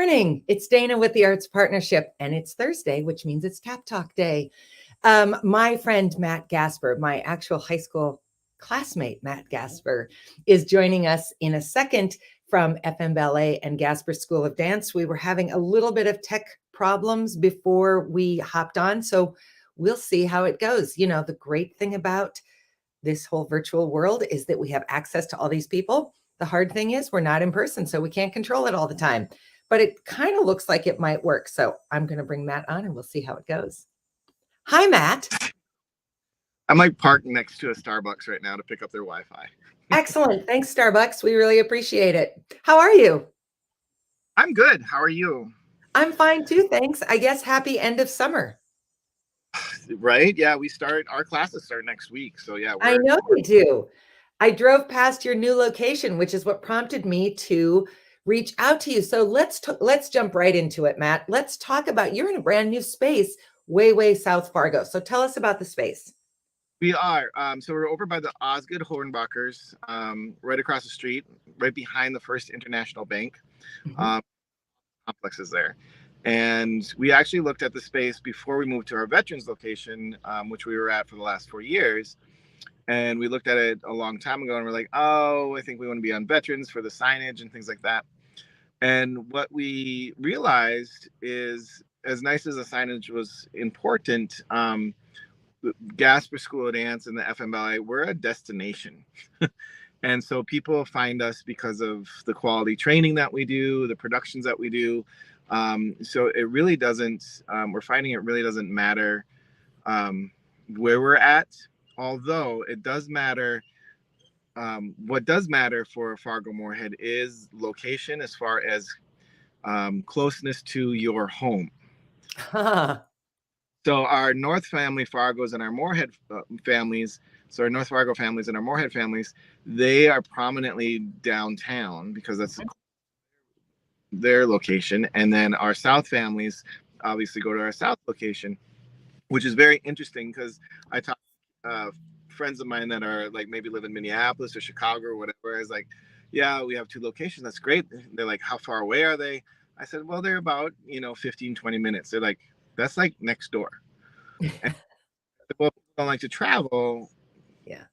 morning. It's Dana with the Arts Partnership, and it's Thursday, which means it's Tap Talk Day. My friend Matt Gasper, my actual high school classmate Matt Gasper, is joining us in a second from FM Ballet and Gasper School of Dance. We were having a little bit of tech problems before we hopped on, so we'll see how it goes. You know, the great thing about this whole virtual world is that we have access to all these people. The hard thing is we're not in person, so we can't control it all the time. But it kind of looks like it might work. So I'm going to bring Matt on and we'll see how it goes. Hi, Matt. I'm like parked next to a Starbucks right now to pick up their Wi-Fi. Excellent. Thanks, Starbucks. We really appreciate it. How are you? I'm good. How are you? I'm fine too, thanks. I guess happy end of summer. Right? Yeah, our classes start next week. So yeah, I know we do. I drove past your new location, which is what prompted me to reach out to you. So let's jump right into it, Matt. Let's talk about, you're in a brand new space, way South Fargo. So tell us about the space. We are. So we're over by the Osgood Hornbachers, right across the street, right behind the First International Bank. Complex is there. And we actually looked at the space before we moved to our veterans location, which we were at for the last 4 years. And we looked at it a long time ago and we're like, oh, I think we want to be on veterans for the signage and things like that. And what we realized is, as nice as the signage was important, Gasper School of Dance and the FM Ballet, we're a destination. And so people find us because of the quality training that we do, the productions that we do. So it really doesn't, we're finding it really doesn't matter where we're at, although it does matter. What does matter for Fargo Moorhead is location as far as closeness to your home. So our North family Fargos and our Moorhead families, so our North Fargo families and our Moorhead families, they are prominently downtown because that's their location. And then our South families obviously go to our South location, which is very interesting because I talk friends of mine that are like maybe live in Minneapolis or Chicago or whatever. I was like, yeah, we have 2 locations. That's great. They're like, how far away are they? I said, well, they're about, 15, 20 minutes. They're like, that's like next door. And, well, people don't like to travel. Yeah.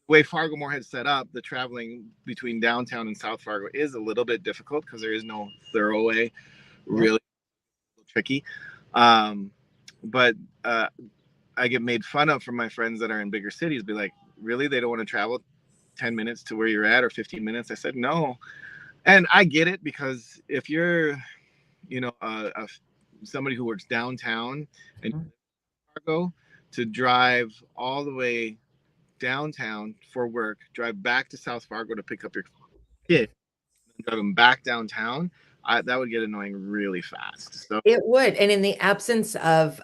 The way Fargo Moorhead's set up, the traveling between downtown and South Fargo is a little bit difficult because there is no thoroughway, really tricky. But I get made fun of from my friends that are in bigger cities, be like, really? They don't want to travel 10 minutes to where you're at or 15 minutes? I said, no. And I get it because if you're, somebody who works downtown and Fargo, to drive all the way downtown for work, drive back to South Fargo to pick up your kid, and drive them back downtown, that would get annoying really fast. So it would. And in the absence of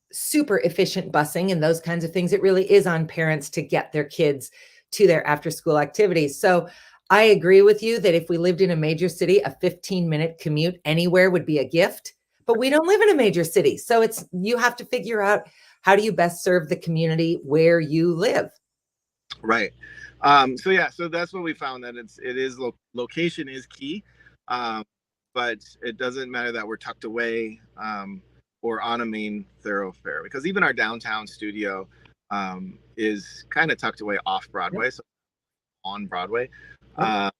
super efficient busing and those kinds of things, it really is on parents to get their kids to their after school activities. So I agree with you that if we lived in a major city, a 15-minute commute anywhere would be a gift, but we don't live in a major city. So you have to figure out, how do you best serve the community where you live? Right. So that's what we found, that location is key. But it doesn't matter that we're tucked away or on a main thoroughfare, because even our downtown studio is kind of tucked away off Broadway, so on Broadway. But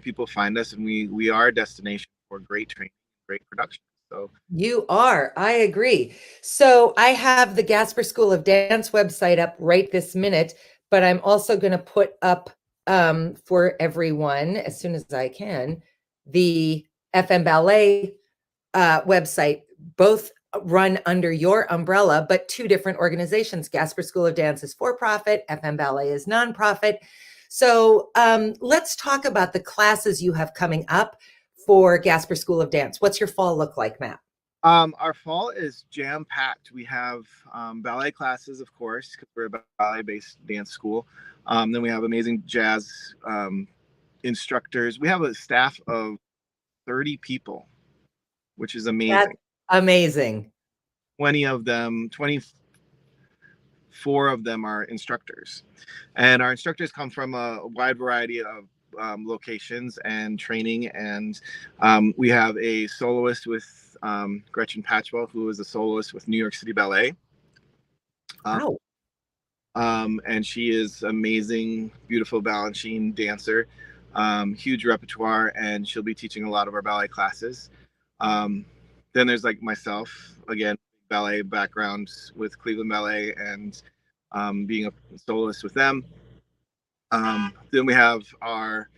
people find us, and we are a destination for great training, great production. So you are. I agree. So I have the Gasper School of Dance website up right this minute, but I'm also going to put up for everyone as soon as I can the FM Ballet website. Both run under your umbrella, but 2 different organizations. Gasper School of Dance is for-profit, FM Ballet is nonprofit. So let's talk about the classes you have coming up for Gasper School of Dance. What's your fall look like, Matt? Our fall is jam-packed. We have ballet classes, of course, because we're a ballet-based dance school. Then we have amazing jazz instructors. We have a staff of 30 people, which is amazing. That's amazing. 24 of them are instructors. And our instructors come from a wide variety of locations and training. And we have a soloist with Gretchen Patchwell, who is a soloist with New York City Ballet. Wow. And she is amazing, beautiful Balanchine dancer, huge repertoire, and she'll be teaching a lot of our ballet classes. Um, then there's like myself, again, ballet background with Cleveland Ballet and being a soloist with them. Then we have our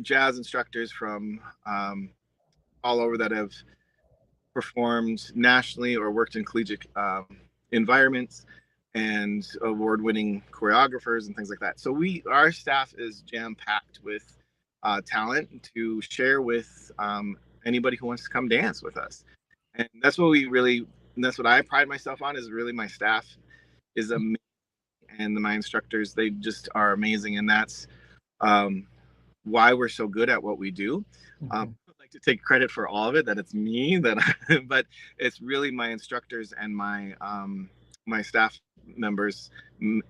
jazz instructors from all over that have performed nationally or worked in collegiate environments, and award-winning choreographers and things like that. So our staff is jam-packed with talent to share with anybody who wants to come dance with us. And that's what I pride myself on, is really my staff is amazing, and my instructors, they just are amazing. And that's um, why we're so good at what we do. I like to take credit for all of it, that it's me but it's really my instructors and my staff members,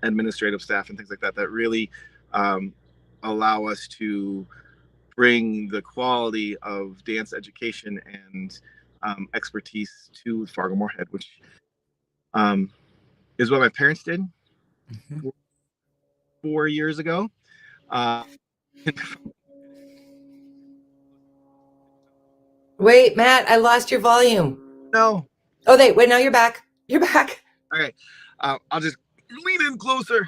administrative staff and things like that, that really allow us to bring the quality of dance education and expertise to Fargo Moorhead, which is what my parents did 4 years ago. Uh, Wait, Matt, I lost your volume. no. Oh, wait, now you're back. You're back. Okay. I'll just lean in closer.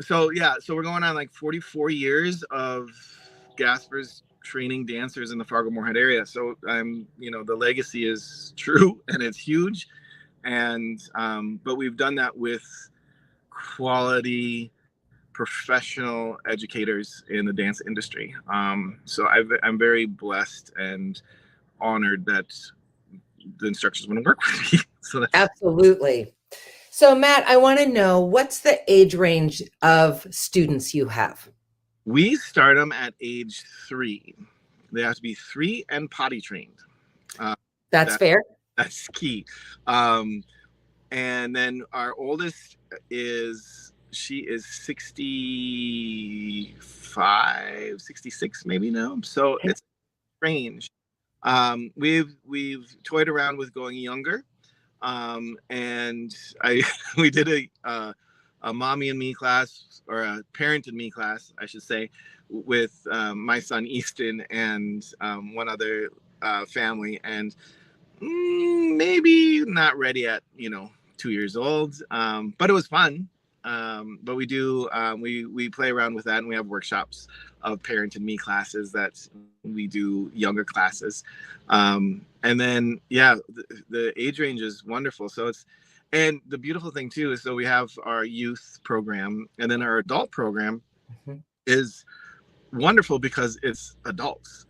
So we're going on like 44 years of Gasper's training dancers in the Fargo Moorhead area. So the legacy is true and it's huge. And but we've done that with quality professional educators in the dance industry. So I'm very blessed and honored that the instructors want to work with me. So Absolutely. So, Matt, I want to know, what's the age range of students you have? we start them at age 3. They have to be 3 and potty trained. That's fair. That's key. And then our oldest she is 65, 66 maybe now. So it's range. We've toyed around with going younger. And we did a mommy and me class, or a parent and me class, I should say, with my son Easton and one other family, and maybe not ready at 2 years old, but it was fun. But we play around with that, and we have workshops of parent and me classes that we do younger classes. And then the age range is wonderful. And the beautiful thing too is, so we have our youth program, and then our adult program is wonderful because it's adults,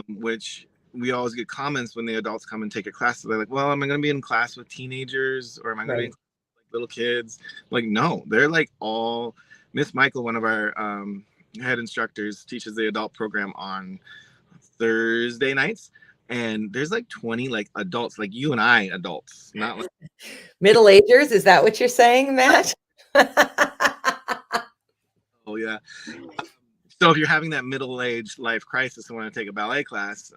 which we always get comments when the adults come and take a class. So they're like, well, am I going to be in class with teenagers, or am I going to be in class with little kids? Like, no, they're like all. Miss Michael, one of our head instructors, teaches the adult program on Thursday nights, and there's like 20 like adults, like you and I, adults, not like middle-agers. Is that what you're saying, Matt? oh yeah. So if you're having that middle-aged life crisis and want to take a ballet class,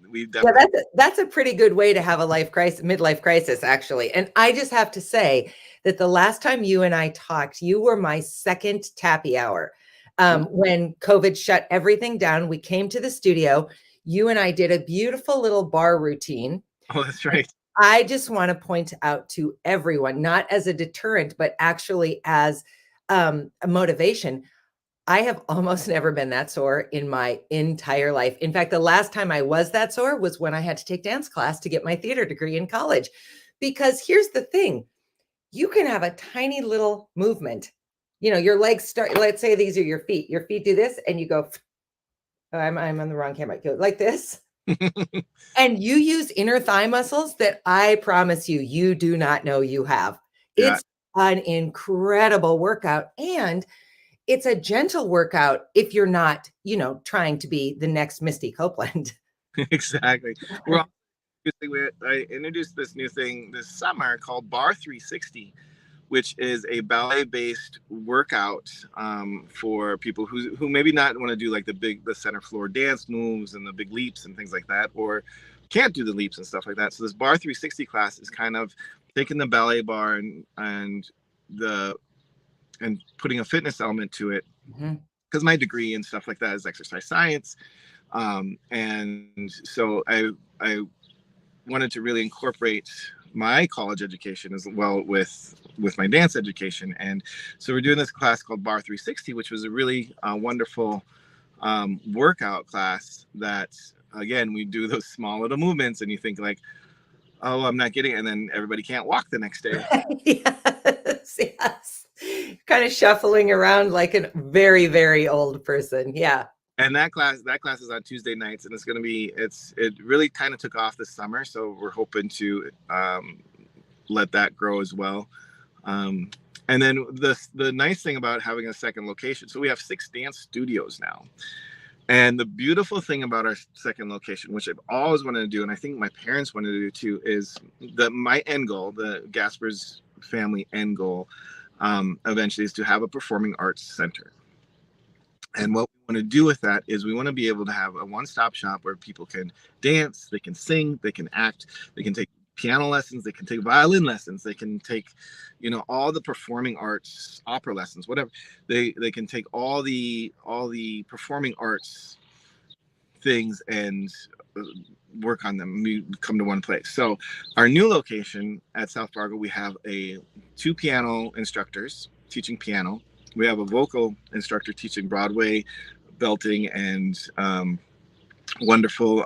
we definitely. Yeah, that's a pretty good way to have a midlife crisis, actually. And I just have to say that the last time you and I talked, you were my second tappy hour. When COVID shut everything down, we came to the studio. You and I did a beautiful little bar routine. Oh, that's right. I just want to point out to everyone, not as a deterrent, but actually as a motivation. I have almost never been that sore in my entire life. In fact, the last time I was that sore was when I had to take dance class to get my theater degree in college. Because here's the thing, you can have a tiny little movement. Your legs start, let's say these are your feet. Your feet do this and you go, oh, I'm on the wrong camera. Go like this. And you use inner thigh muscles that I promise you do not know you have. Yeah. It's an incredible workout. And it's a gentle workout if you're not, trying to be the next Misty Copeland. Exactly. I introduced this new thing this summer called Bar 360, which is a ballet-based workout for people who maybe not want to do like the center floor dance moves and the big leaps and things like that, or can't do the leaps and stuff like that. So this Bar 360 class is kind of taking the ballet bar and putting a fitness element to it. Because my degree and stuff like that is exercise science, and so I wanted to really incorporate my college education as well with my dance education. And so we're doing this class called Bar 360, which was a really wonderful workout class that, again, we do those small little movements and you think like, oh, I'm not getting it. And then everybody can't walk the next day. Yes, yes. Kind of shuffling around like a very, very old person. Yeah. And that class is on Tuesday nights, and it really kind of took off this summer. So we're hoping to let that grow as well. And then the nice thing about having a second location, so we have 6 dance studios now. And the beautiful thing about our second location, which I've always wanted to do, and I think my parents wanted to do too, is that my end goal, the Gasper's family end goal, eventually is to have a performing arts center. And what we want to do with that is we want to be able to have a one-stop shop where people can dance, they can sing, they can act, they can take piano lessons, they can take violin lessons, they can take, all the performing arts, opera lessons, whatever. They can take all the performing arts things and work on them. We come to one place. So our new location at South Fargo, we have 2 piano instructors teaching piano. We have a vocal instructor teaching Broadway, belting, and wonderful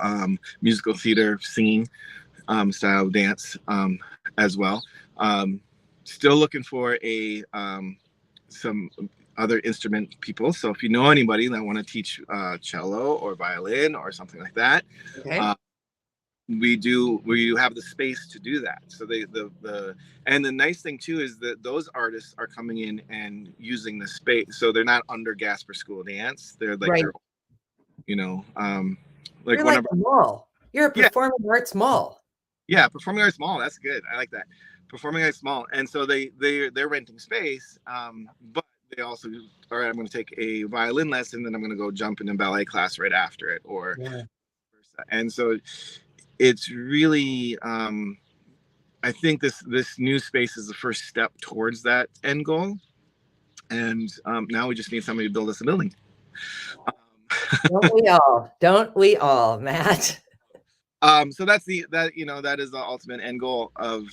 musical theater singing style of dance as well. Still looking for some other instrument people. So if you know anybody that want to teach cello or violin or something like that, Okay. we have the space to do that. So and the nice thing too is that those artists are coming in and using the space, so they're not under Gasper School of Dance. They're like Right. like You're one like of a mall. You're a yeah performing arts mall. performing arts mall. That's good. I like that. Performing arts mall. And so they're renting space, but they also, all right, I'm going to take a violin lesson, then I'm going to go jump in a ballet class right after it, or Yeah. and so it's really I think this new space is the first step towards that end goal, and now we just need somebody to build us a building. Don't we all? Don't we all, Matt? So that is the ultimate end goal of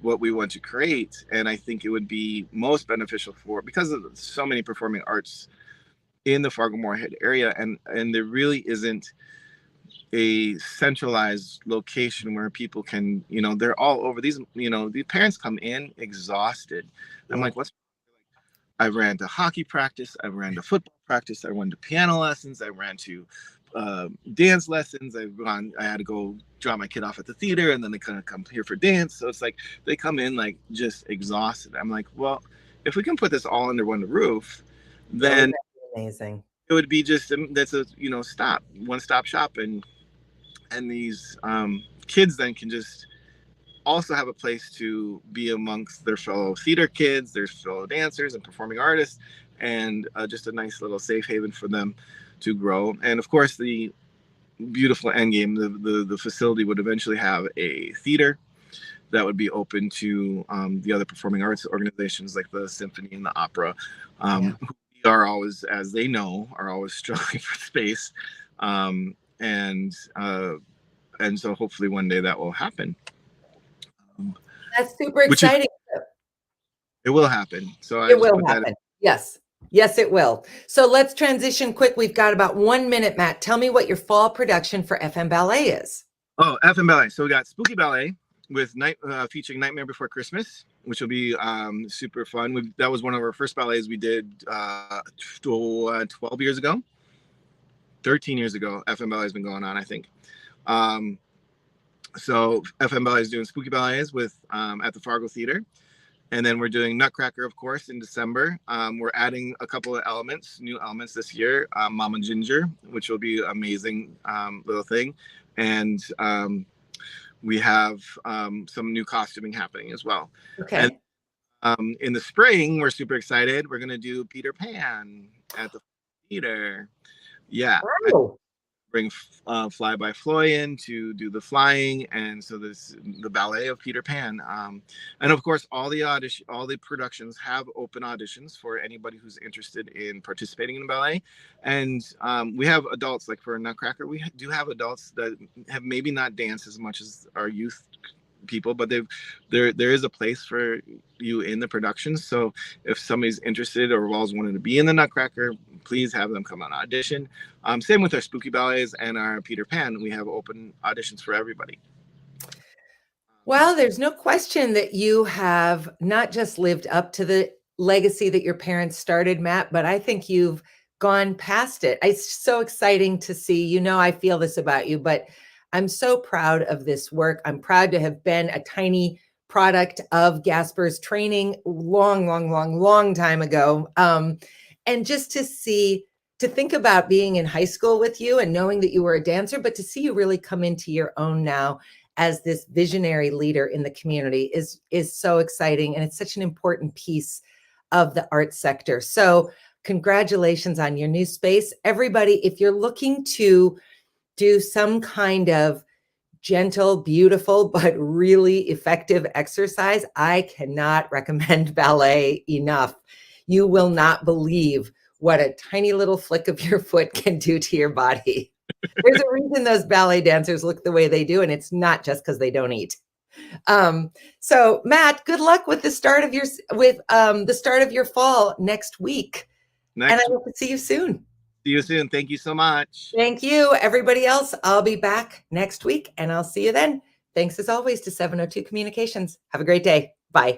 what we want to create, and I think it would be most beneficial because of so many performing arts in the Fargo-Moorhead area, and there really isn't a centralized location where people can, they're all over. These parents come in exhausted. I'm like, what's I ran to hockey practice, I ran to football practice, I went to piano lessons, I ran to dance lessons, I had to go drop my kid off at the theater, and then they kind of come here for dance. So it's like they come in like just exhausted. I'm like, well, if we can put this all under one roof, then amazing. It would be just that's a one-stop shop, and these kids then can just also have a place to be amongst their fellow theater kids, their fellow dancers and performing artists, and just a nice little safe haven for them to grow. And of course, the beautiful end game, the facility would eventually have a theater that would be open to the other performing arts organizations like the symphony and the opera, who are always, as they know, are always struggling for space. And so hopefully one day that will happen. That's super exciting. It will happen. So it will happen. Yes. Yes, it will. So let's transition quick. We've got about 1 minute, Matt. Tell me what your fall production for FM Ballet is. Oh, FM Ballet. So we got Spooky Ballet with featuring Nightmare Before Christmas, which will be super fun. That was one of our first ballets we did 12 years ago. 13 years ago. FM Ballet has been going on, I think. So FM Ballet is doing Spooky Ballets with at the Fargo Theater. And then we're doing Nutcracker, of course, in December. We're adding a couple of new elements this year. Mama Ginger, which will be an amazing little thing. And we have some new costuming happening as well. Okay. And In the spring, we're super excited. We're gonna do Peter Pan at the theater. Yeah, I Oh, bring Fly by Floy in to do the flying, and so this the ballet of Peter Pan. And of course, all the productions have open auditions for anybody who's interested in participating in ballet. And we have adults, like for Nutcracker, we do have adults that have maybe not danced as much as our youth people, but there is a place for you in the productions. So if somebody's interested or always wanted to be in the Nutcracker, please have them come on audition. Same with our spooky ballets and our Peter Pan. We have open auditions for everybody. well, there's no question that you have not just lived up to the legacy that your parents started, Matt, but I think you've gone past it. It's so exciting to see. You know, I feel this about you, but I'm so proud of this work. I'm proud to have been a tiny product of Gasper's training long, long, long, long time ago. And just to see, to think about being in high school with you and knowing that you were a dancer, but to see you really come into your own now as this visionary leader in the community is so exciting, and it's such an important piece of the arts sector. So congratulations on your new space. Everybody, if you're looking to do some kind of gentle, beautiful, but really effective exercise, I cannot recommend ballet enough. You will not believe what a tiny little flick of your foot can do to your body. There's a reason those ballet dancers look the way they do, and it's not just because they don't eat. So Matt, good luck with the start of your fall next week. And I Next, hope to see you soon. see you soon. Thank you so much. Thank you. Everybody else, I'll be back next week and I'll see you then. Thanks as always to 702 Communications. Have a great day. Bye.